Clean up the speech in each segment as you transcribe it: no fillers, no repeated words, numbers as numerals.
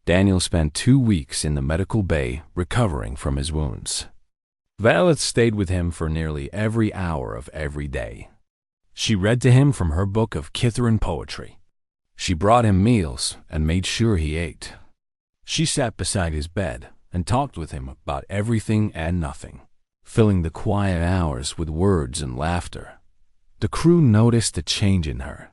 Daniel spent 2 weeks in the medical bay recovering from his wounds. Valeth stayed with him for nearly every hour of every day. She read to him from her book of Kithran poetry. She brought him meals and made sure he ate. She sat beside his bed and talked with him about everything and nothing, filling the quiet hours with words and laughter. The crew noticed a change in her.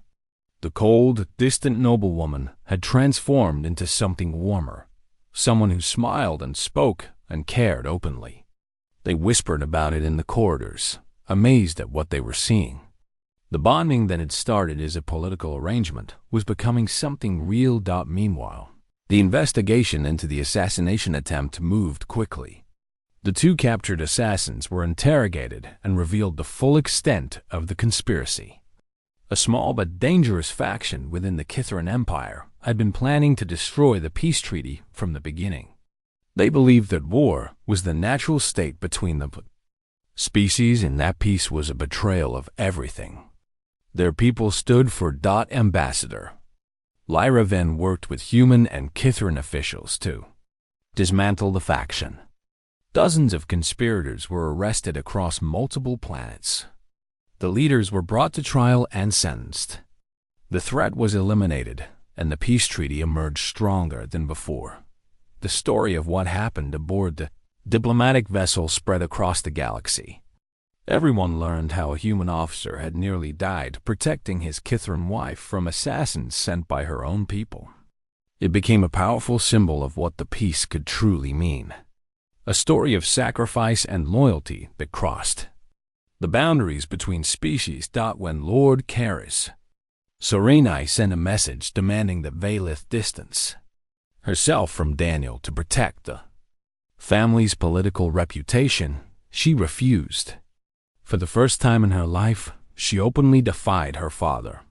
The cold, distant noblewoman had transformed into something warmer, someone who smiled and spoke and cared openly. They whispered about it in the corridors, amazed at what they were seeing. The bonding that had started as a political arrangement was becoming something real. Meanwhile, the investigation into the assassination attempt moved quickly. The 2 captured assassins were interrogated and revealed the full extent of the conspiracy. A small but dangerous faction within the Kithran Empire had been planning to destroy the peace treaty from the beginning. They believed that war was the natural state between the species, and that peace was a betrayal of everything. Their people stood for Ambassador. Lyra then worked with human and Kithran officials to dismantle the faction. Dozens of conspirators were arrested across multiple planets. The leaders were brought to trial and sentenced. The threat was eliminated, and the peace treaty emerged stronger than before. The story of what happened aboard the diplomatic vessel spread across the galaxy. Everyone learned how a human officer had nearly died protecting his Kithran wife from assassins sent by her own people. It became a powerful symbol of what the peace could truly mean. A story of sacrifice and loyalty that crossed the boundaries between species. When Lord Karis Sorenai sent a message demanding that Valeth distance herself from Daniel to protect the family's political reputation, she refused. For the first time in her life, she openly defied her father.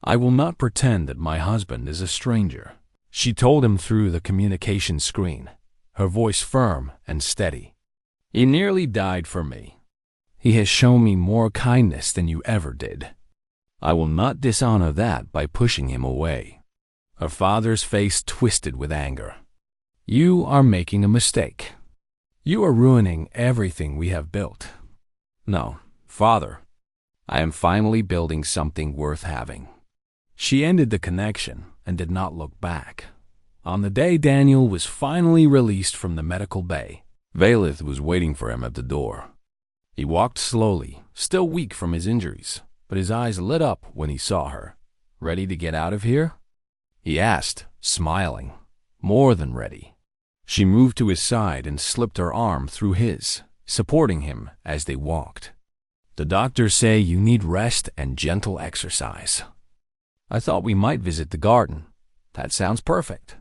"I will not pretend that my husband is a stranger," she told him through the communication screen, her voice firm and steady. "He nearly died for me. He has shown me more kindness than you ever did. I will not dishonor that by pushing him away." Her father's face twisted with anger. "You are making a mistake. You are ruining everything we have built." "No, Father. I am finally building something worth having." She ended the connection and did not look back. On the day Daniel was finally released from the medical bay, Valeth was waiting for him at the door. He walked slowly, still weak from his injuries, but his eyes lit up when he saw her. "Ready to get out of here?" he asked, smiling. "More than ready." She moved to his side and slipped her arm through his, supporting him as they walked. "The doctors say you need rest and gentle exercise. I thought we might visit the garden. That sounds perfect."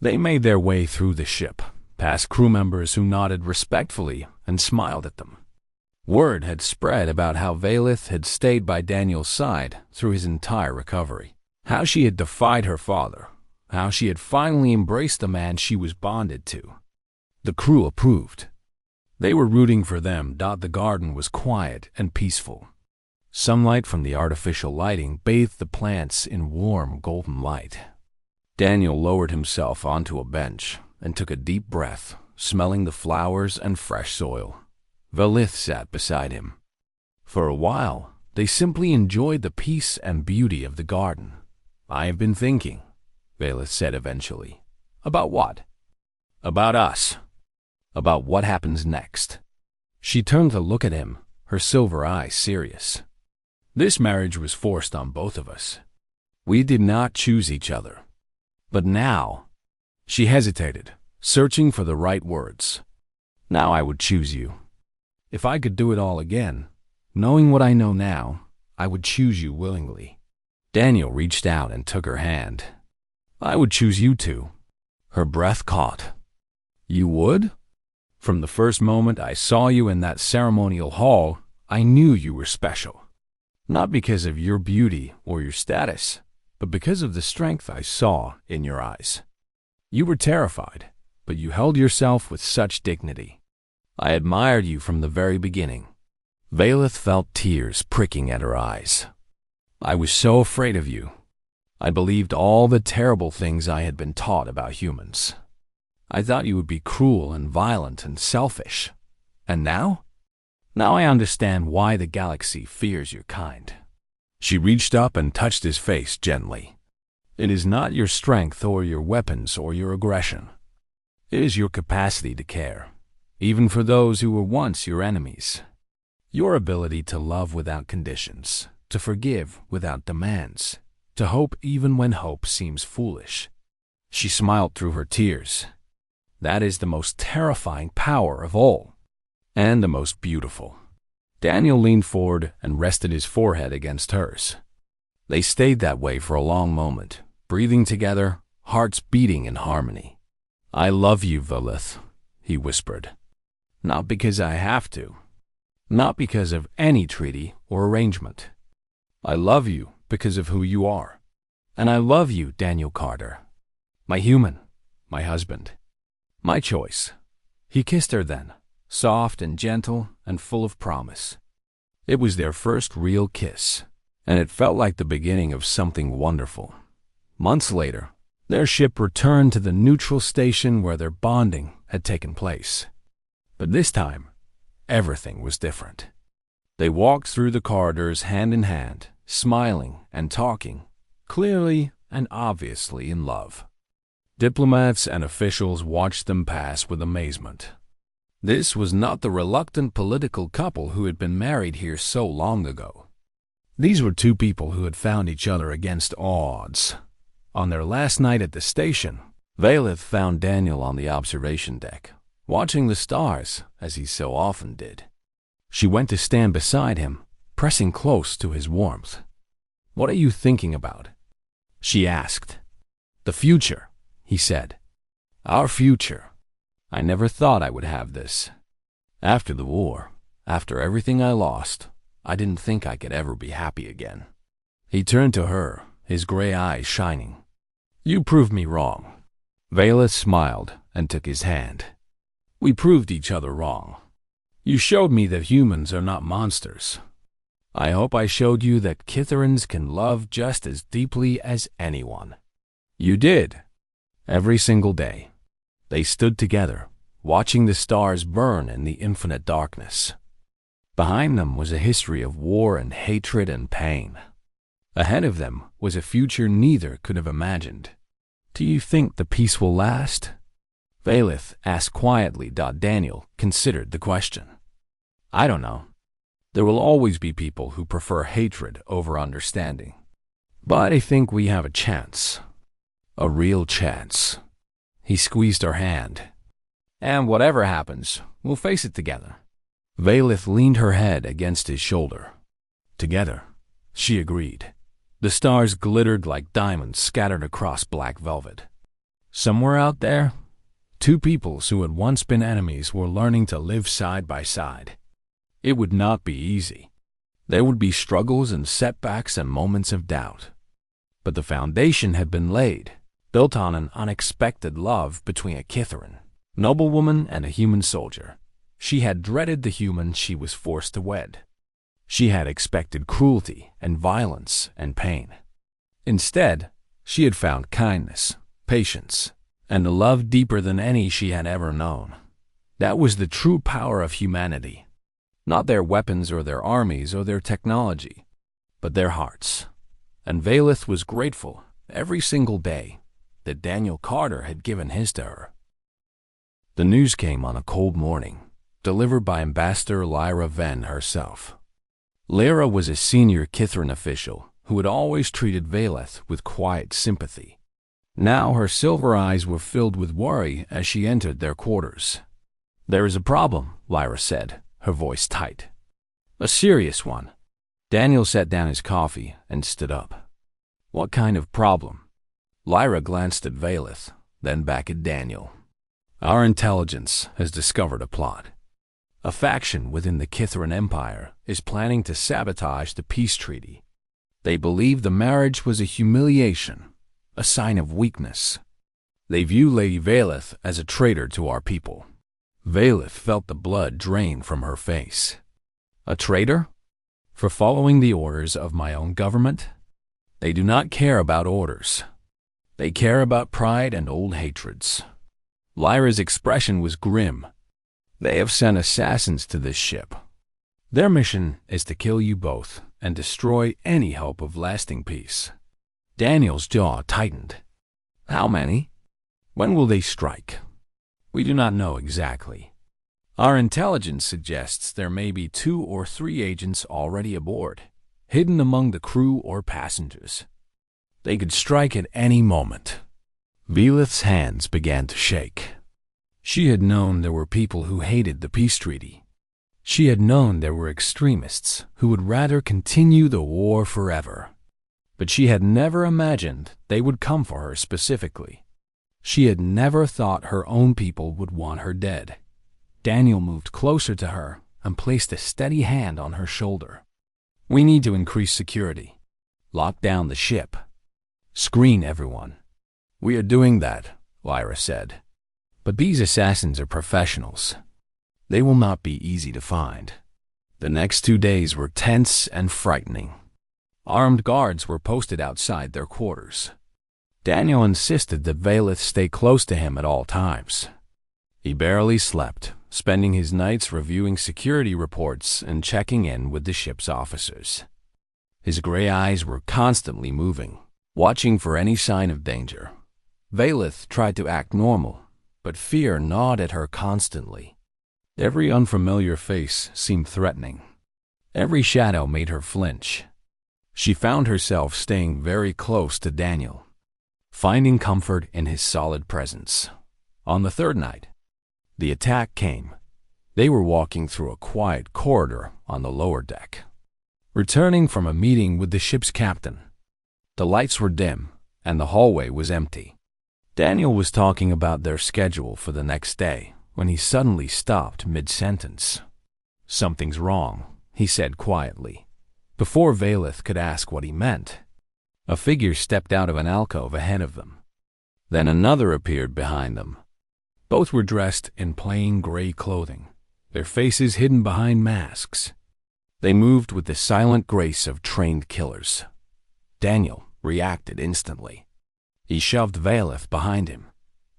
They made their way through the ship, past crew members who nodded respectfully and smiled at them. Word had spread about how Valeth had stayed by Daniel's side through his entire recovery, how she had defied her father, how she had finally embraced the man she was bonded to. The crew approved. They were rooting for them. The garden was quiet and peaceful. Sunlight from the artificial lighting bathed the plants in warm golden light. Daniel lowered himself onto a bench and took a deep breath, smelling the flowers and fresh soil. Valeth sat beside him. For a while, they simply enjoyed the peace and beauty of the garden. "I have been thinking," Valeth said eventually. "About what?" "About us. About what happens next." She turned to look at him, her silver eyes serious. "This marriage was forced on both of us. We did not choose each other. But now," she hesitated, searching for the right words, "now I would choose you. If I could do it all again, knowing what I know now, I would choose you willingly." Daniel reached out and took her hand. "I would choose you too." Her breath caught. "You would?" "From the first moment I saw you in that ceremonial hall, I knew you were special. Not because of your beauty or your status, but because of the strength I saw in your eyes. You were terrified, but you held yourself with such dignity. I admired you from the very beginning." Valeth felt tears pricking at her eyes. "I was so afraid of you. I believed all the terrible things I had been taught about humans. I thought you would be cruel and violent and selfish. And now? Now I understand why the galaxy fears your kind." She reached up and touched his face gently. "It is not your strength or your weapons or your aggression. It is your capacity to care, even for those who were once your enemies. Your ability to love without conditions, to forgive without demands, to hope even when hope seems foolish." She smiled through her tears. "That is the most terrifying power of all, and the most beautiful." Daniel leaned forward and rested his forehead against hers. They stayed that way for a long moment, breathing together, hearts beating in harmony. "I love you, Velith," he whispered. "Not because I have to. Not because of any treaty or arrangement. I love you because of who you are. And I love you, Daniel Carter. My human, my husband, my choice." He kissed her then, soft and gentle and full of promise. It was their first real kiss, and it felt like the beginning of something wonderful. Months later, their ship returned to the neutral station where their bonding had taken place. But this time, everything was different. They walked through the corridors hand in hand, smiling and talking, clearly and obviously in love. Diplomats and officials watched them pass with amazement. This was not the reluctant political couple who had been married here so long ago. These were two people who had found each other against all odds. On their last night at the station, Velith found Daniel on the observation deck, watching the stars as he so often did. She went to stand beside him, pressing close to his warmth. "What are you thinking about?" she asked. "The future," he said. "Our future. I never thought I would have this. After the war, after everything I lost, I didn't think I could ever be happy again." He turned to her, his gray eyes shining. "You proved me wrong." Velith smiled and took his hand. "We proved each other wrong. You showed me that humans are not monsters. I hope I showed you that Kitharans can love just as deeply as anyone." You did. Every single day. They stood together, watching the stars burn in the infinite darkness. Behind them was a history of war and hatred and pain. Ahead of them was a future neither could have imagined. "Do you think the peace will last?" Velith asked quietly. Daniel considered the question. "I don't know. There will always be people who prefer hatred over understanding. But I think we have a chance. A real chance." He squeezed her hand. "And whatever happens, we'll face it together." Velith leaned her head against his shoulder. "Together," she agreed. The stars glittered like diamonds scattered across black velvet. Somewhere out there, two peoples who had once been enemies were learning to live side by side. It would not be easy. There would be struggles and setbacks and moments of doubt. But the foundation had been laid, built on an unexpected love between a Kitharan, noblewoman, and a human soldier. She had dreaded the human she was forced to wed. She had expected cruelty and violence and pain. Instead, she had found kindness, patience, and a love deeper than any she had ever known. That was the true power of humanity. Not their weapons or their armies or their technology, but their hearts. And Velith was grateful every single day that Daniel Carter had given his to her. The news came on a cold morning, delivered by Ambassador Lyra Venn herself. Lyra was a senior Kitharan official who had always treated Velith with quiet sympathy. Now her silver eyes were filled with worry as she entered their quarters. "There is a problem," Lyra said, her voice tight. "A serious one." Daniel set down his coffee and stood up. "What kind of problem?" Lyra glanced at Velith, then back at Daniel. "Our intelligence has discovered a plot. A faction within the Kitharan Empire is planning to sabotage the peace treaty. They believe the marriage was a humiliation, a sign of weakness. They view Lady Velith as a traitor to our people." Velith felt the blood drain from her face. "A traitor? For following the orders of my own government?" They do not care about orders. They care about pride and old hatreds. Lyra's expression was grim. They have sent assassins to this ship. Their mission is to kill you both and destroy any hope of lasting peace. Daniel's jaw tightened. How many? When will they strike? We do not know exactly. Our intelligence suggests there may be 2 or 3 agents already aboard, hidden among the crew or passengers. They could strike at any moment. Velith's hands began to shake. She had known there were people who hated the peace treaty. She had known there were extremists who would rather continue the war forever. But she had never imagined they would come for her specifically. She had never thought her own people would want her dead. Daniel moved closer to her and placed a steady hand on her shoulder. We need to increase security. Lock down the ship. Screen everyone. We are doing that, Lyra said. But these assassins are professionals. They will not be easy to find. The next 2 days were tense and frightening. Armed guards were posted outside their quarters. Daniel insisted that Velith stay close to him at all times. He barely slept, spending his nights reviewing security reports and checking in with the ship's officers. His gray eyes were constantly moving, watching for any sign of danger. Velith tried to act normal, but fear gnawed at her constantly. Every unfamiliar face seemed threatening. Every shadow made her flinch. She found herself staying very close to Daniel, finding comfort in his solid presence. On the 3rd night, the attack came. They were walking through a quiet corridor on the lower deck, returning from a meeting with the ship's captain. The lights were dim, and the hallway was empty. Daniel was talking about their schedule for the next day when he suddenly stopped mid-sentence. Something's wrong, he said quietly. Before Velith could ask what he meant, a figure stepped out of an alcove ahead of them. Then another appeared behind them. Both were dressed in plain gray clothing, their faces hidden behind masks. They moved with the silent grace of trained killers. Daniel reacted instantly. He shoved Velith behind him,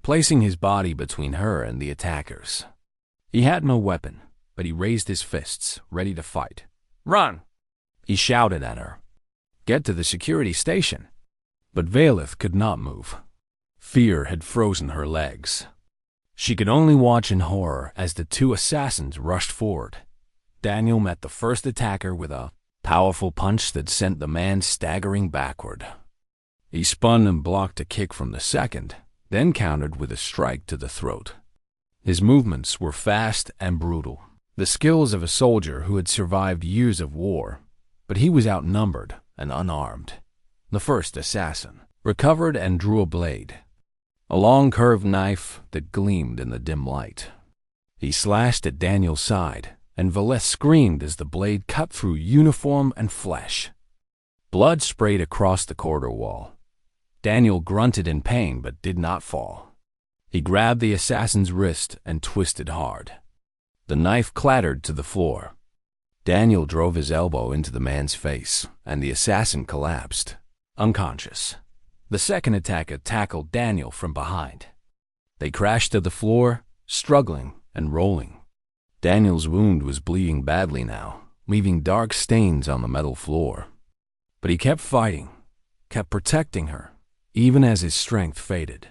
placing his body between her and the attackers. He had no weapon, but he raised his fists, ready to fight. "Run!" he shouted at her. "Get to the security station." But Velith could not move. Fear had frozen her legs. She could only watch in horror as the 2 assassins rushed forward. Daniel met the first attacker with a powerful punch that sent the man staggering backward. He spun and blocked a kick from the second, then countered with a strike to the throat. His movements were fast and brutal, the skills of a soldier who had survived years of war, but he was outnumbered and unarmed. The first assassin recovered and drew a blade, a long curved knife that gleamed in the dim light. He slashed at Daniel's side, and Velith screamed as the blade cut through uniform and flesh. Blood sprayed across the corridor wall. Daniel grunted in pain but did not fall. He grabbed the assassin's wrist and twisted hard. The knife clattered to the floor. Daniel drove his elbow into the man's face, and the assassin collapsed, unconscious. The second attacker tackled Daniel from behind. They crashed to the floor, struggling and rolling. Daniel's wound was bleeding badly now, leaving dark stains on the metal floor. But he kept fighting, kept protecting her, even as his strength faded.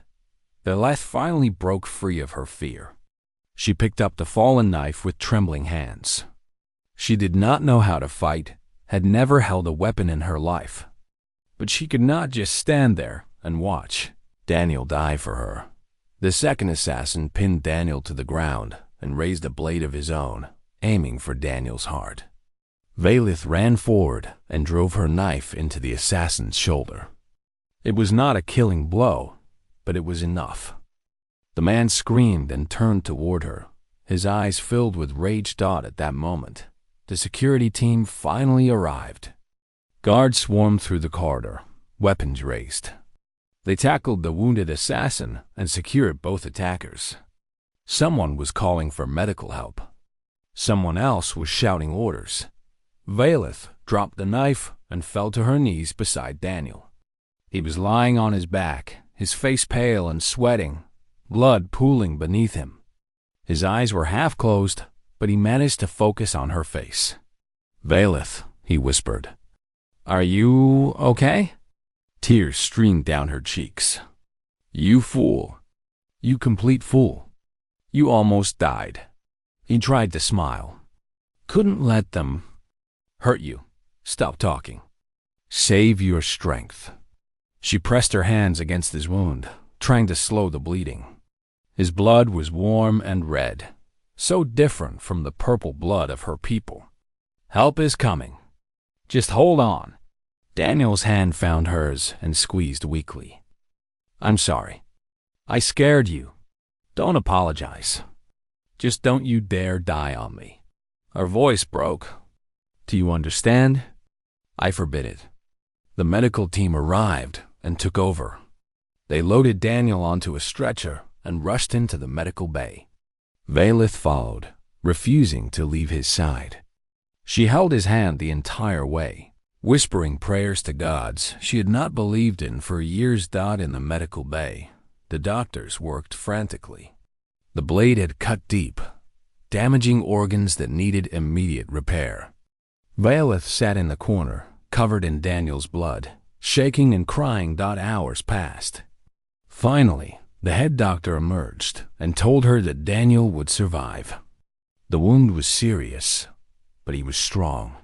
Velith finally broke free of her fear. She picked up the fallen knife with trembling hands. She did not know how to fight, had never held a weapon in her life. But she could not just stand there and watch Daniel die for her. The second assassin pinned Daniel to the ground and raised a blade of his own, aiming for Daniel's heart. Velith ran forward and drove her knife into the assassin's shoulder. It was not a killing blow, but it was enough. The man screamed and turned toward her, his eyes filled with rage. At that moment, the security team finally arrived. Guards swarmed through the corridor, weapons raised. They tackled the wounded assassin and secured both attackers. Someone was calling for medical help. Someone else was shouting orders. Valeth dropped the knife and fell to her knees beside Daniel. He was lying on his back, his face pale and sweating, blood pooling beneath him. His eyes were half closed, but he managed to focus on her face. "Valeth," he whispered, "are you okay?" Tears streamed down her cheeks. "You fool. You complete fool. You almost died." He tried to smile. "Couldn't let them hurt you. Stop talking. Save your strength." She pressed her hands against his wound, trying to slow the bleeding. His blood was warm and red, so different from the purple blood of her people. "Help is coming. Just hold on." Daniel's hand found hers and squeezed weakly. "I'm sorry. I scared you. Don't apologize. Just don't you dare die on me." Her voice broke. "Do you understand? I forbid it." The medical team arrived and took over. They loaded Daniel onto a stretcher and rushed into the medical bay. Valeth followed, refusing to leave his side. She held his hand the entire way, whispering prayers to gods she had not believed in for years. In the medical bay, the doctors worked frantically. The blade had cut deep, damaging organs that needed immediate repair. Valeth sat in the corner, covered in Daniel's blood, shaking and crying. Hours passed. Finally, the head doctor emerged and told her that Daniel would survive. The wound was serious, but he was strong.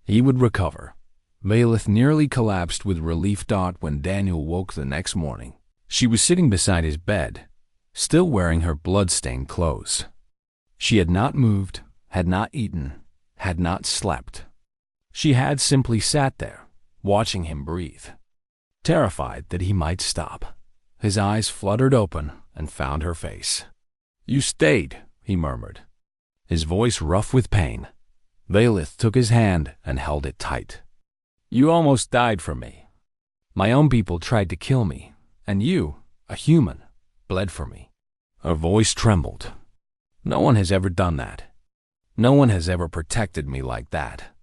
He would recover. Valeth nearly collapsed with relief. When Daniel woke the next morning, she was sitting beside his bed, still wearing her blood-stained clothes. She had not moved, had not eaten, had not slept. She had simply sat there, watching him breathe, terrified that he might stop. His eyes fluttered open and found her face. "You stayed," he murmured, his voice rough with pain. Valeth took his hand and held it tight. "You almost died for me. My own people tried to kill me, and you, a human, bled for me." Her voice trembled. "No one has ever done that. No one has ever protected me like that."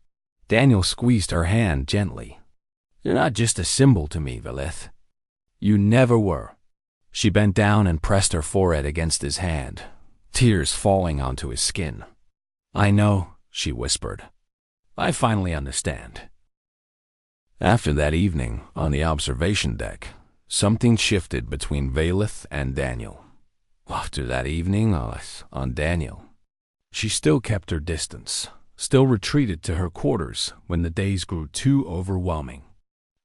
Daniel squeezed her hand gently. "You're not just a symbol to me, Valeth. You never were." She bent down and pressed her forehead against his hand, tears falling onto his skin. "I know," she whispered. "I finally understand." After that evening, on the observation deck, something shifted between Valeth and Daniel. After that evening on Daniel, she still kept her distance, still retreated to her quarters when the days grew too overwhelming.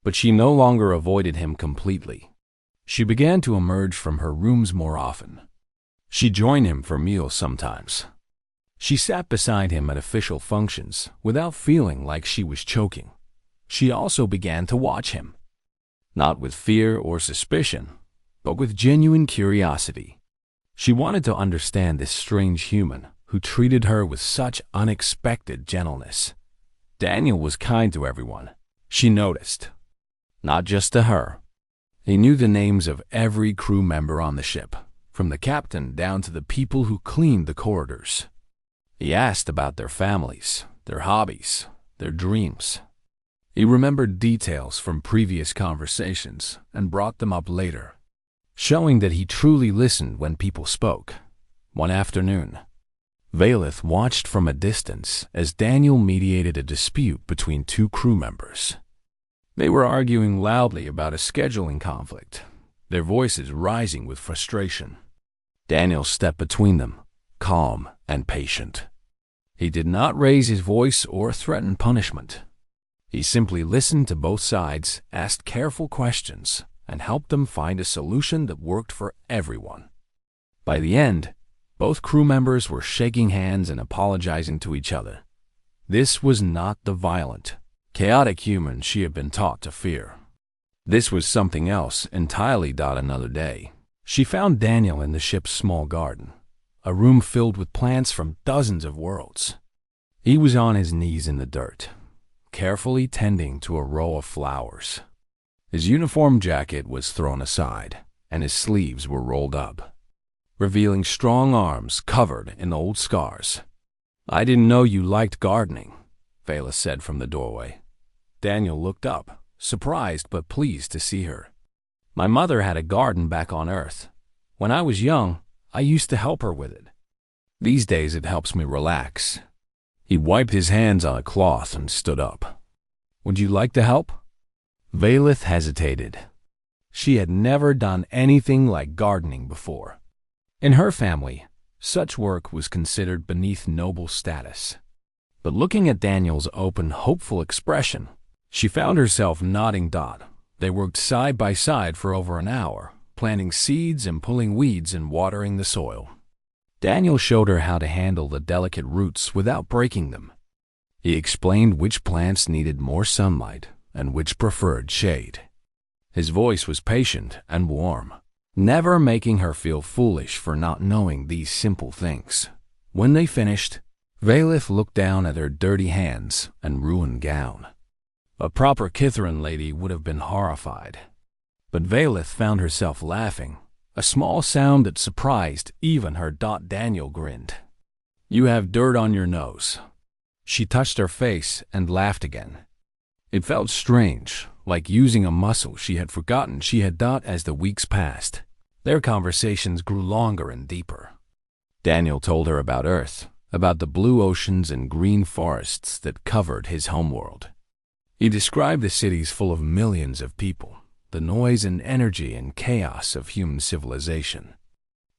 But she no longer avoided him completely. She began to emerge from her rooms more often. She joined him for meals sometimes. She sat beside him at official functions without feeling like she was choking. She also began to watch him, not with fear or suspicion, but with genuine curiosity. She wanted to understand this strange human who treated her with such unexpected gentleness. Daniel was kind to everyone, she noticed. Not just to her. He knew the names of every crew member on the ship, from the captain down to the people who cleaned the corridors. He asked about their families, their hobbies, their dreams. He remembered details from previous conversations and brought them up later, showing that he truly listened when people spoke. One afternoon, Valeth watched from a distance as Daniel mediated a dispute between two crew members. They were arguing loudly about a scheduling conflict, their voices rising with frustration. Daniel stepped between them, calm and patient. He did not raise his voice or threaten punishment. He simply listened to both sides, asked careful questions, and helped them find a solution that worked for everyone. By the end, both crew members were shaking hands and apologizing to each other. This was not the violent, chaotic human she had been taught to fear. This was something else entirely. Another day, she found Daniel in the ship's small garden, a room filled with plants from dozens of worlds. He was on his knees in the dirt, carefully tending to a row of flowers. His uniform jacket was thrown aside, and his sleeves were rolled up, revealing strong arms covered in old scars. "I didn't know you liked gardening," Vela said from the doorway. Daniel looked up, surprised but pleased to see her. My mother had a garden back on Earth. When I was young, I used to help her with it. These days it helps me relax. He wiped his hands on a cloth and stood up. Would you like to help? Valeth hesitated. She had never done anything like gardening before. In her family, such work was considered beneath noble status. But looking at Daniel's open, hopeful expression, she found herself nodding. They worked side by side for over an hour, planting seeds and pulling weeds and watering the soil. Daniel showed her how to handle the delicate roots without breaking them. He explained which plants needed more sunlight and which preferred shade. His voice was patient and warm, never making her feel foolish for not knowing these simple things. When they finished, Valeth looked down at her dirty hands and ruined gown. A proper Kithran lady would have been horrified. But Valeth found herself laughing, a small sound that surprised even her. Daniel grinned. You have dirt on your nose. She touched her face and laughed again. It felt strange, like using a muscle she had forgotten she had. As the weeks passed, their conversations grew longer and deeper. Daniel told her about Earth, about the blue oceans and green forests that covered his homeworld. He described the cities full of millions of people, the noise and energy and chaos of human civilization.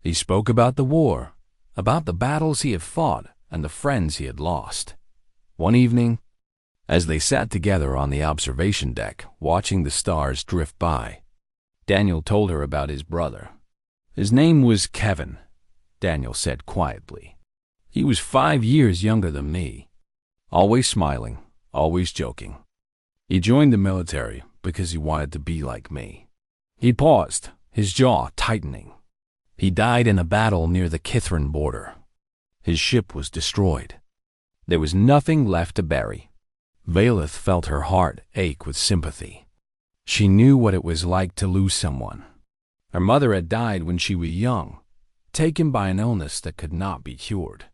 He spoke about the war, about the battles he had fought and the friends he had lost. One evening, as they sat together on the observation deck watching the stars drift by, Daniel told her about his brother. His name was Kevin, Daniel said quietly. He was 5 years younger than me, always smiling, always joking. He joined the military because he wanted to be like me. He paused, his jaw tightening. He died in a battle near the Kithran border. His ship was destroyed. There was nothing left to bury. Valeth felt her heart ache with sympathy. She knew what it was like to lose someone. Her mother had died when she was young, taken by an illness that could not be cured.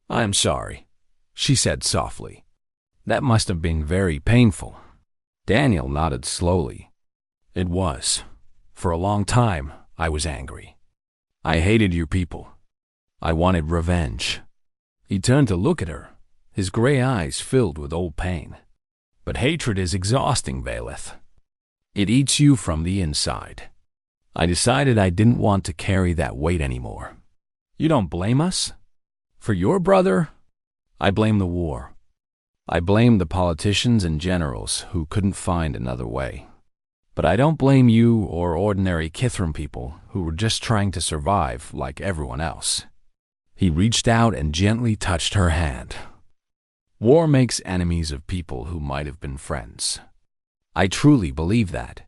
I am sorry, she said softly. That must have been very painful. Daniel nodded slowly. It was. For a long time, I was angry. I hated your people. I wanted revenge. He turned to look at her, his gray eyes filled with old pain. But hatred is exhausting, Valeth. It eats you from the inside. I decided I didn't want to carry that weight anymore. You don't blame us? For your brother? I blame the war. I blame the politicians and generals who couldn't find another way. But I don't blame you or ordinary Kithran people who were just trying to survive like everyone else. He reached out and gently touched her hand. War makes enemies of people who might have been friends. I truly believe that.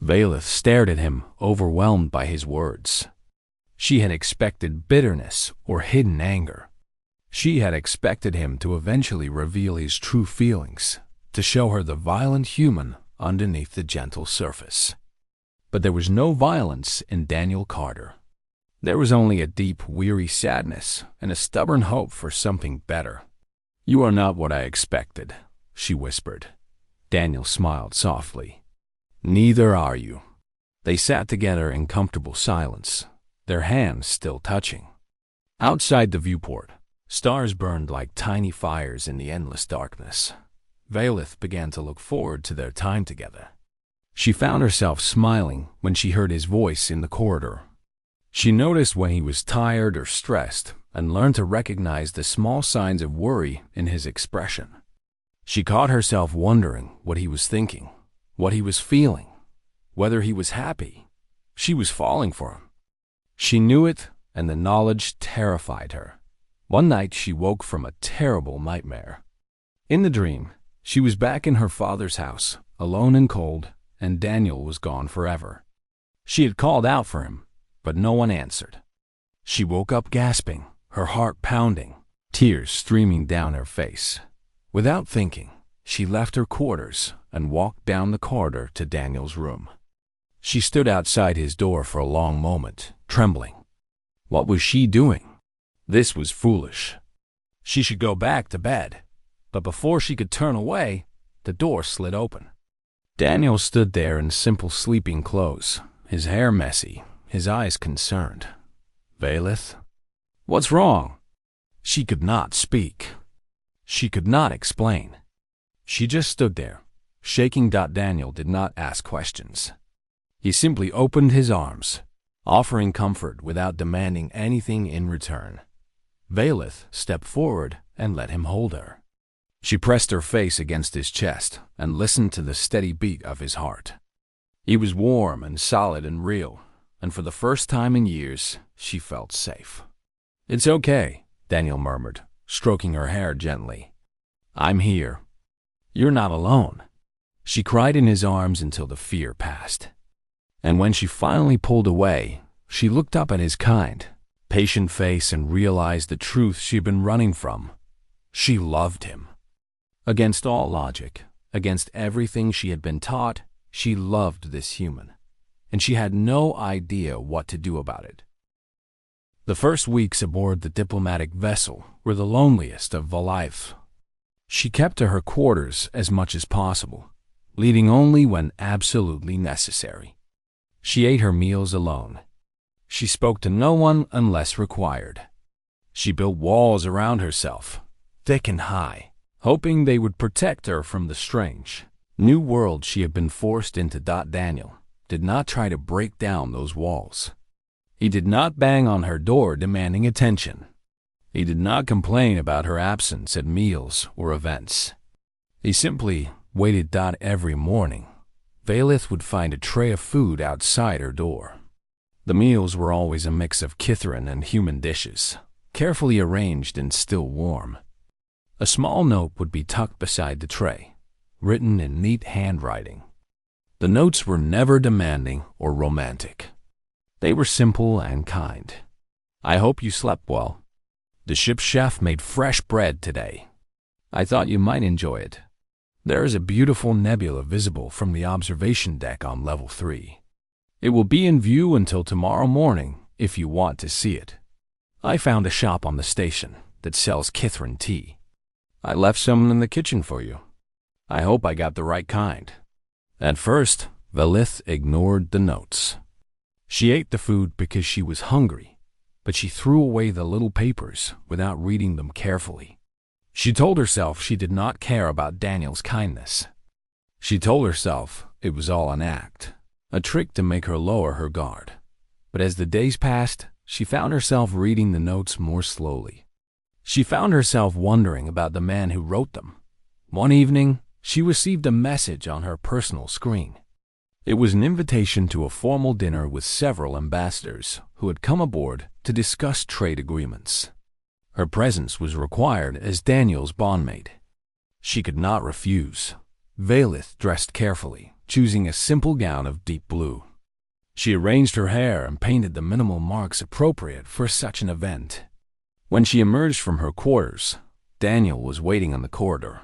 Valeth stared at him, overwhelmed by his words. She had expected bitterness or hidden anger. She had expected him to eventually reveal his true feelings, to show her the violent human underneath the gentle surface. But there was no violence in Daniel Carter. There was only a deep, weary sadness and a stubborn hope for something better. You are not what I expected, she whispered. Daniel smiled softly. Neither are you. They sat together in comfortable silence, their hands still touching. Outside the viewport, stars burned like tiny fires in the endless darkness. Valeth began to look forward to their time together. She found herself smiling when she heard his voice in the corridor. She noticed when he was tired or stressed and learned to recognize the small signs of worry in his expression. She caught herself wondering what he was thinking, what he was feeling, whether he was happy. She was falling for him. She knew it, and the knowledge terrified her. One night she woke from a terrible nightmare. In the dream, she was back in her father's house, alone and cold, and Daniel was gone forever. She had called out for him, but no one answered. She woke up gasping, her heart pounding, tears streaming down her face. Without thinking, she left her quarters and walked down the corridor to Daniel's room. She stood outside his door for a long moment, trembling. What was she doing? This was foolish. She should go back to bed. but before she could turn away, the door slid open. Daniel stood there in simple sleeping clothes, his hair messy, his eyes concerned. "Valeth? What's wrong?" She could not speak. She could not explain. She just stood there, shaking. Daniel did not ask questions. He simply opened his arms, offering comfort without demanding anything in return. Valeth stepped forward and let him hold her. She pressed her face against his chest and listened to the steady beat of his heart. He was warm and solid and real, and for the first time in years, she felt safe. "It's okay," Daniel murmured, stroking her hair gently. "I'm here. You're not alone." She cried in his arms until the fear passed. And when she finally pulled away, she looked up at his kind, patient face and realized the truth she'd been running from. She loved him. Against all logic, against everything she had been taught, she loved this human, and she had no idea what to do about it. The first weeks aboard the diplomatic vessel were the loneliest of life. She kept to her quarters as much as possible, leaving only when absolutely necessary. She ate her meals alone. She spoke to no one unless required. She built walls around herself, thick and high, hoping they would protect her from the strange, new world she had been forced into. Daniel did not try to break down those walls. He did not bang on her door demanding attention. He did not complain about her absence at meals or events. He simply waited. Every morning, Valeth would find a tray of food outside her door. The meals were always a mix of Kithrin and human dishes, carefully arranged and still warm. A small note would be tucked beside the tray, written in neat handwriting. The notes were never demanding or romantic. They were simple and kind. "I hope you slept well. The ship's chef made fresh bread today. I thought you might enjoy it. There is a beautiful nebula visible from the observation deck on level 3. It will be in view until tomorrow morning if you want to see it. I found a shop on the station that sells Kithrin tea. I left some in the kitchen for you. I hope I got the right kind." At first, Valeth ignored the notes. She ate the food because she was hungry, but she threw away the little papers without reading them carefully. She told herself she did not care about Daniel's kindness. She told herself it was all an act, a trick to make her lower her guard. But as the days passed, she found herself reading the notes more slowly. She found herself wondering about the man who wrote them. One evening, she received a message on her personal screen. It was an invitation to a formal dinner with several ambassadors who had come aboard to discuss trade agreements. Her presence was required as Daniel's bondmate. She could not refuse. Valeth dressed carefully, choosing a simple gown of deep blue. She arranged her hair and painted the minimal marks appropriate for such an event. When she emerged from her quarters, Daniel was waiting on the corridor.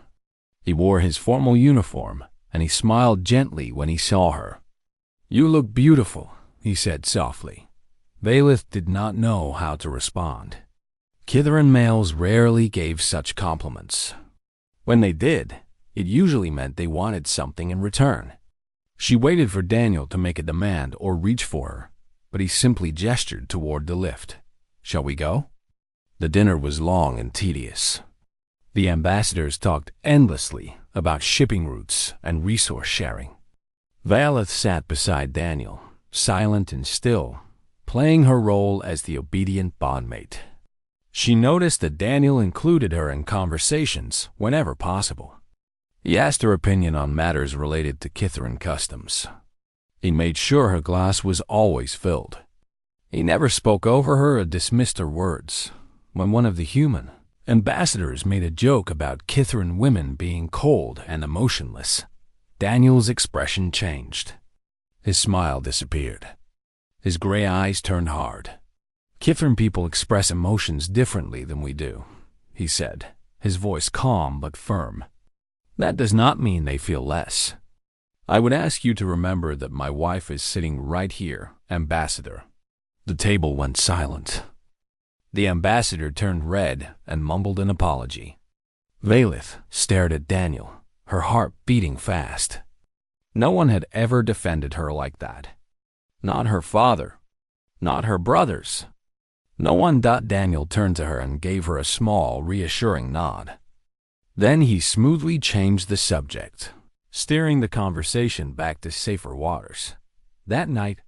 He wore his formal uniform, and he smiled gently when he saw her. "You look beautiful," he said softly. Valeth did not know how to respond. Kithrin males rarely gave such compliments. When they did, it usually meant they wanted something in return. She waited for Daniel to make a demand or reach for her, but he simply gestured toward the lift. "Shall we go?" The dinner was long and tedious. The ambassadors talked endlessly about shipping routes and resource sharing. Valeth sat beside Daniel, silent and still, playing her role as the obedient bondmate. She noticed that Daniel included her in conversations whenever possible. He asked her opinion on matters related to Kithrin customs. He made sure her glass was always filled. He never spoke over her or dismissed her words. When one of the human ambassadors made a joke about Kithrin women being cold and emotionless, Daniel's expression changed. His smile disappeared. His gray eyes turned hard. "Kithrin people express emotions differently than we do," he said, his voice calm but firm. "That does not mean they feel less. I would ask you to remember that my wife is sitting right here, Ambassador." The table went silent. The ambassador turned red and mumbled an apology. Valith stared at Daniel, her heart beating fast. No one had ever defended her like that. Not her father. Not her brothers. No one. Daniel turned to her and gave her a small, reassuring nod. Then he smoothly changed the subject, steering the conversation back to safer waters. That night,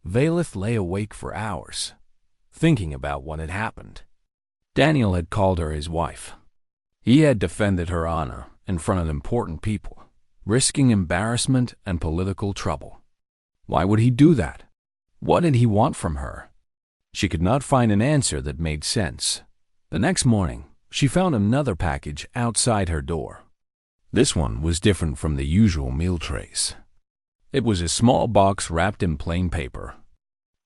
Valith lay awake for hours, thinking about what had happened. Daniel had called her his wife. He had defended her honor in front of important people, risking embarrassment and political trouble. Why would he do that? What did he want from her? She could not find an answer that made sense. The next morning, she found another package outside her door. This one was different from the usual meal trays. It was a small box wrapped in plain paper.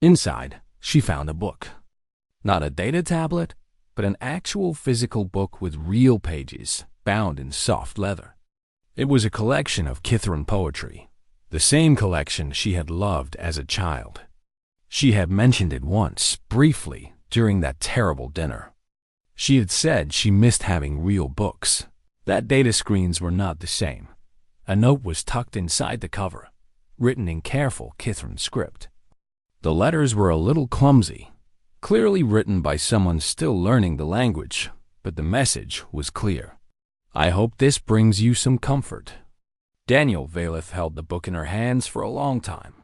Inside, she found a book. Not a data tablet, but an actual physical book with real pages, bound in soft leather. It was a collection of Kithran poetry, the same collection she had loved as a child. She had mentioned it once, briefly, during that terrible dinner. She had said she missed having real books. That data screens were not the same. A note was tucked inside the cover, written in careful Kithran script. The letters were a little clumsy, clearly written by someone still learning the language, but the message was clear. I hope this brings you some comfort. Daniel Valith held the book in her hands for a long time.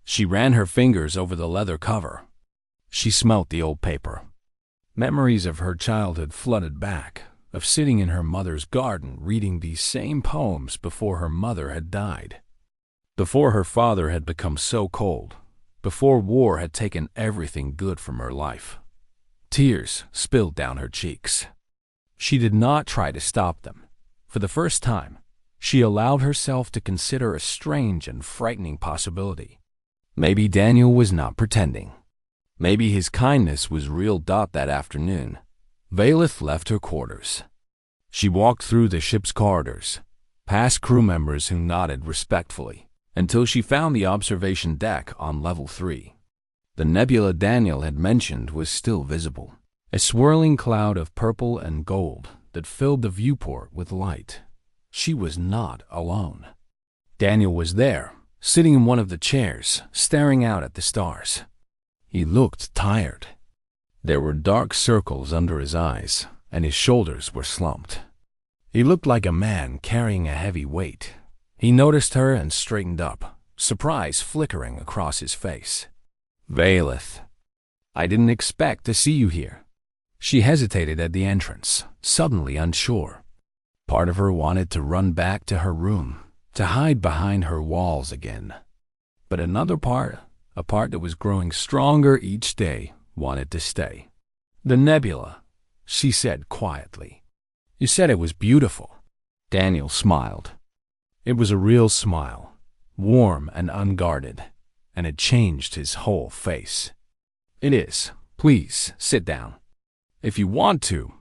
She ran her fingers over the leather cover. She smelt the old paper. Memories of her childhood flooded back, of sitting in her mother's garden reading these same poems before her mother had died. Before her father had become so cold. Before war had taken everything good from her life. Tears spilled down her cheeks. She did not try to stop them. For the first time, she allowed herself to consider a strange and frightening possibility. Maybe Daniel was not pretending. Maybe his kindness was real. That afternoon, Valith left her quarters. She walked through the ship's corridors, past crew members who nodded respectfully, until she found the observation deck on level 3. The nebula Daniel had mentioned was still visible, a swirling cloud of purple and gold that filled the viewport with light. She was not alone. Daniel was there, sitting in one of the chairs, staring out at the stars. He looked tired. There were dark circles under his eyes, and his shoulders were slumped. He looked like a man carrying a heavy weight. He noticed her and straightened up, surprise flickering across his face. Valith, I didn't expect to see you here. She hesitated at the entrance, suddenly unsure. Part of her wanted to run back to her room, to hide behind her walls again. But another part, a part that was growing stronger each day, wanted to stay. The nebula, she said quietly. You said it was beautiful. Daniel smiled. It was a real smile, warm and unguarded, and it changed his whole face. It is. Please, sit down. If you want to.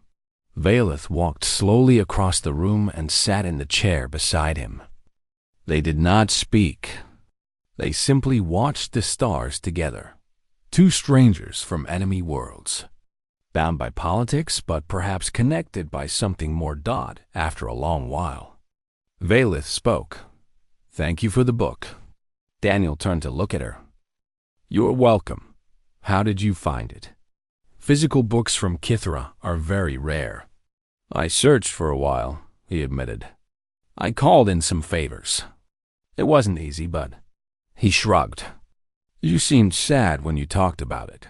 Valith walked slowly across the room and sat in the chair beside him. They did not speak. They simply watched the stars together. Two strangers from enemy worlds. Bound by politics, but perhaps connected by something more. After a long while, Valith spoke. Thank you for the book. Daniel turned to look at her. You're welcome. How did you find it? Physical books from Kithra are very rare. I searched for a while, he admitted. I called in some favors. It wasn't easy, but... He shrugged. You seemed sad when you talked about it.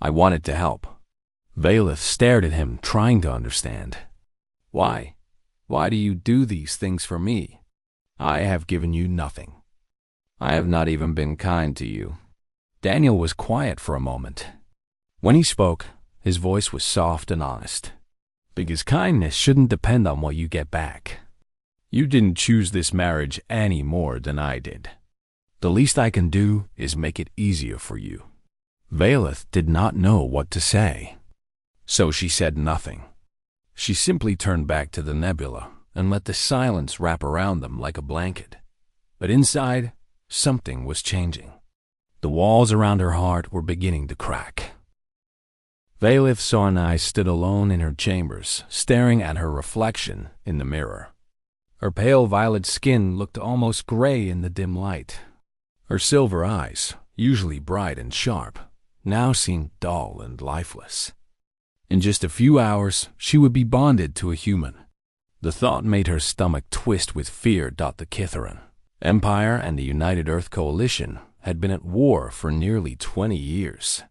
I wanted to help. Valith stared at him, trying to understand. Why? Why do you do these things for me? I have given you nothing. I have not even been kind to you. Daniel was quiet for a moment. When he spoke, his voice was soft and honest. Because kindness shouldn't depend on what you get back. You didn't choose this marriage any more than I did. The least I can do is make it easier for you. Valith did not know what to say. So she said nothing. She simply turned back to the nebula and let the silence wrap around them like a blanket. But inside, something was changing. The walls around her heart were beginning to crack. Valith Sarnai stood alone in her chambers, staring at her reflection in the mirror. Her pale violet skin looked almost gray in the dim light. Her silver eyes, usually bright and sharp, now seemed dull and lifeless. In just a few hours, she would be bonded to a human. The thought made her stomach twist with fear. The Kitharan Empire and the United Earth Coalition had been at war for nearly 20 years.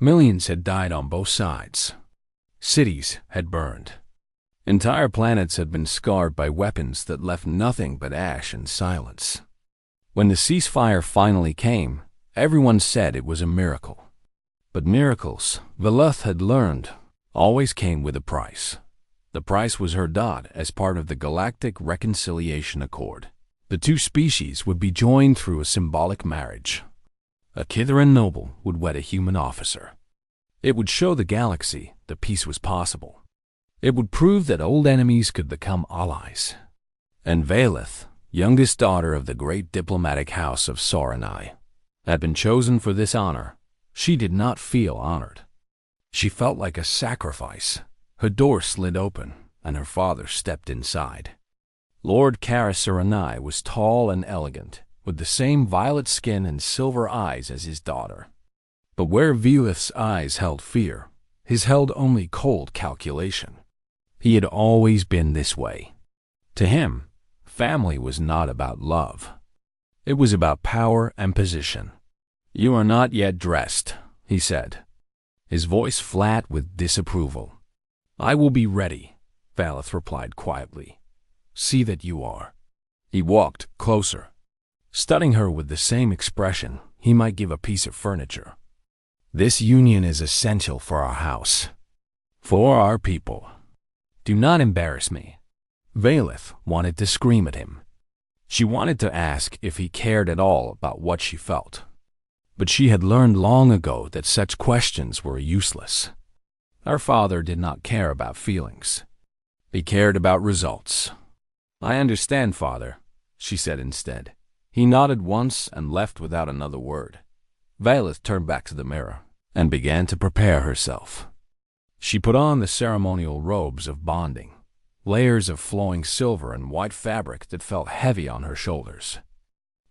Millions had died on both sides. Cities had burned. Entire planets had been scarred by weapons that left nothing but ash and silence. When the ceasefire finally came, everyone said it was a miracle. But miracles, Valith had learned, always came with a price. The price was her dot as part of the Galactic Reconciliation Accord. The two species would be joined through a symbolic marriage. A Kitharan noble would wed a human officer. It would show the galaxy that peace was possible. It would prove that old enemies could become allies. And Valith, youngest daughter of the great diplomatic house of Sarnai, had been chosen for this honor. She did not feel honored. She felt like a sacrifice. Her door slid open, and her father stepped inside. Lord Karasaranai was tall and elegant, with the same violet skin and silver eyes as his daughter. But where Valith's eyes held fear, his held only cold calculation. He had always been this way. To him, family was not about love. It was about power and position. "You are not yet dressed," he said, his voice flat with disapproval. "I will be ready," Valith replied quietly. "See that you are." He walked closer, studying her with the same expression he might give a piece of furniture. "This union is essential for our house, for our people. Do not embarrass me." Valith wanted to scream at him. She wanted to ask if he cared at all about what she felt. But she had learned long ago that such questions were useless. Her father did not care about feelings. He cared about results. "I understand, father," she said instead. He nodded once and left without another word. Valith turned back to the mirror and began to prepare herself. She put on the ceremonial robes of bonding, layers of flowing silver and white fabric that felt heavy on her shoulders.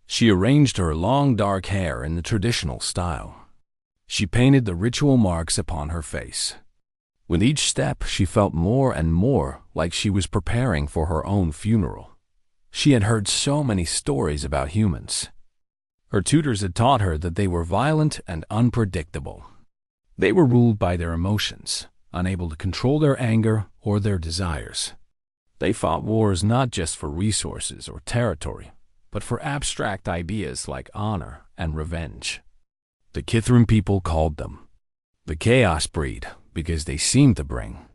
She arranged her long dark hair in the traditional style. She painted the ritual marks upon her face. With each step, she felt more and more like she was preparing for her own funeral. She had heard so many stories about humans. Her tutors had taught her that they were violent and unpredictable. They were ruled by their emotions, unable to control their anger or their desires. They fought wars not just for resources or territory, but for abstract ideas like honor and revenge. The Kitharan people called them the Chaos Breed because they seemed to bring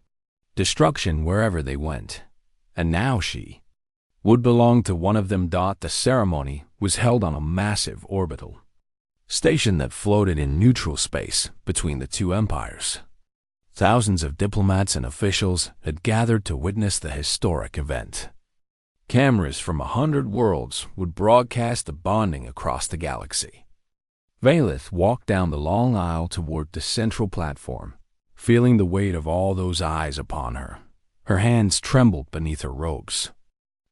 destruction wherever they went. And now she would belong to one of them. The ceremony was held on a massive orbital station that floated in neutral space between the two empires. Thousands of diplomats and officials had gathered to witness the historic event. Cameras from 100 worlds would broadcast the bonding across the galaxy. Valith walked down the long aisle toward the central platform, feeling the weight of all those eyes upon her. Her hands trembled beneath her robes.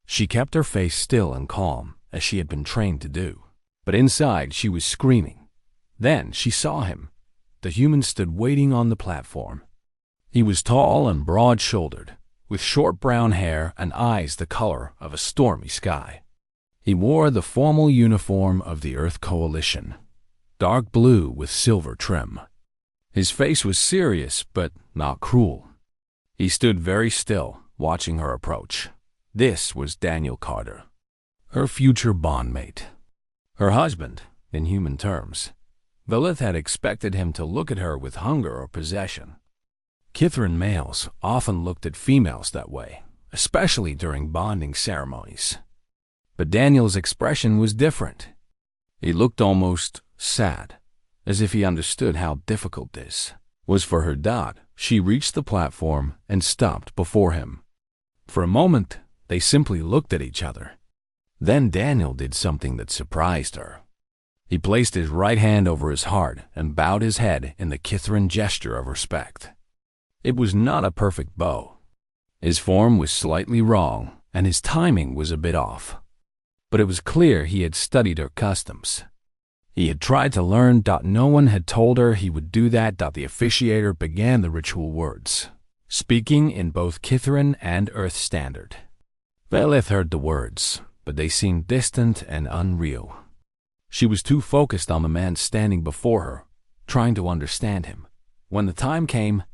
She kept her face still and calm, as she had been trained to do. But inside she was screaming. Then she saw him. The human stood waiting on the platform. He was tall and broad-shouldered, with short brown hair and eyes the color of a stormy sky. He wore the formal uniform of the Earth Coalition, dark blue with silver trim. His face was serious but not cruel. He stood very still, watching her approach. This was Daniel Carter, her future bondmate. Her husband, in human terms. Valith had expected him to look at her with hunger or possession. Kitharan males often looked at females that way, especially during bonding ceremonies. But Daniel's expression was different. He looked almost sad, as if he understood how difficult this was for her. She reached the platform and stopped before him. For a moment, they simply looked at each other. Then Daniel did something that surprised her. He placed his right hand over his heart and bowed his head in the Kithrin gesture of respect. It was not a perfect bow. His form was slightly wrong, and his timing was a bit off. But it was clear he had studied her customs. He had tried to learn. No one had told her he would do that. The officiator began the ritual words, speaking in both Kithrin and Earth Standard. Velith heard the words, but they seemed distant and unreal. She was too focused on the man standing before her, trying to understand him. When the time came,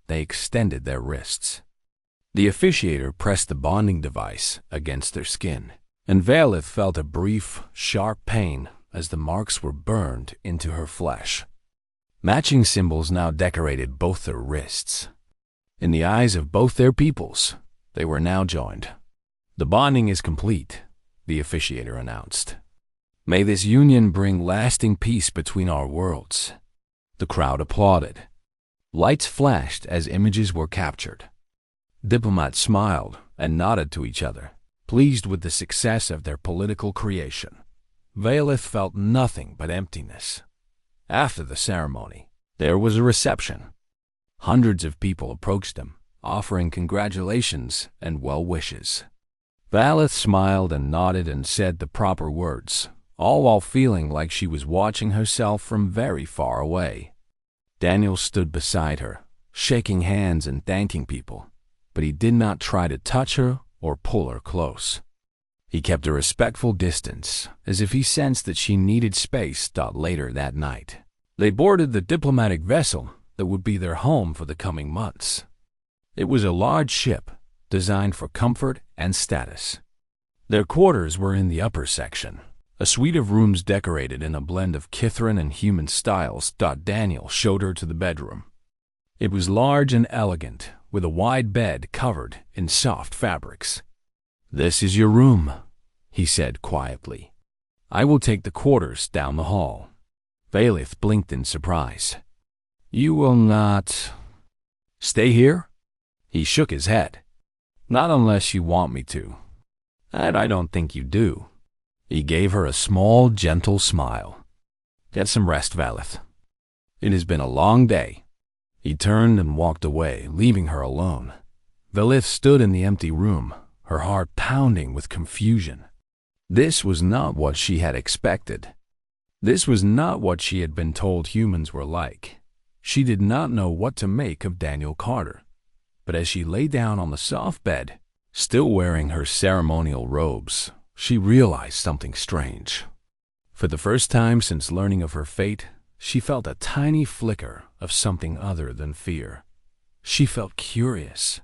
they extended their wrists. The officiator pressed the bonding device against their skin, and Velith felt a brief, sharp pain as the marks were burned into her flesh. Matching symbols now decorated both their wrists. In the eyes of both their peoples, they were now joined. "The bonding is complete," the officiator announced. "May this union bring lasting peace between our worlds." The crowd applauded. Lights flashed as images were captured. Diplomats smiled and nodded to each other, pleased with the success of their political creation. Velith felt nothing but emptiness. After the ceremony, there was a reception. Hundreds of people approached him, offering congratulations and well wishes. Velith smiled and nodded and said the proper words, all while feeling like she was watching herself from very far away. Daniel stood beside her, shaking hands and thanking people, but he did not try to touch her or pull her close. He kept a respectful distance, as if he sensed that she needed space. Later that night, they boarded the diplomatic vessel that would be their home for the coming months. It was a large ship, designed for comfort and status. Their quarters were in the upper section, a suite of rooms decorated in a blend of Kithrin and human styles. Daniel showed her to the bedroom. It was large and elegant, with a wide bed covered in soft fabrics. "This is your room," he said quietly. "I will take the quarters down the hall." Velith blinked in surprise. "You will not stay here?" He shook his head. "Not unless you want me to. And I don't think you do." He gave her a small, gentle smile. "Get some rest, Velith. It has been a long day." He turned and walked away, leaving her alone. Velith stood in the empty room, her heart pounding with confusion. This was not what she had expected. This was not what she had been told humans were like. She did not know what to make of Daniel Carter. But as she lay down on the soft bed, still wearing her ceremonial robes, she realized something strange. For the first time since learning of her fate, she felt a tiny flicker of something other than fear. She felt curious.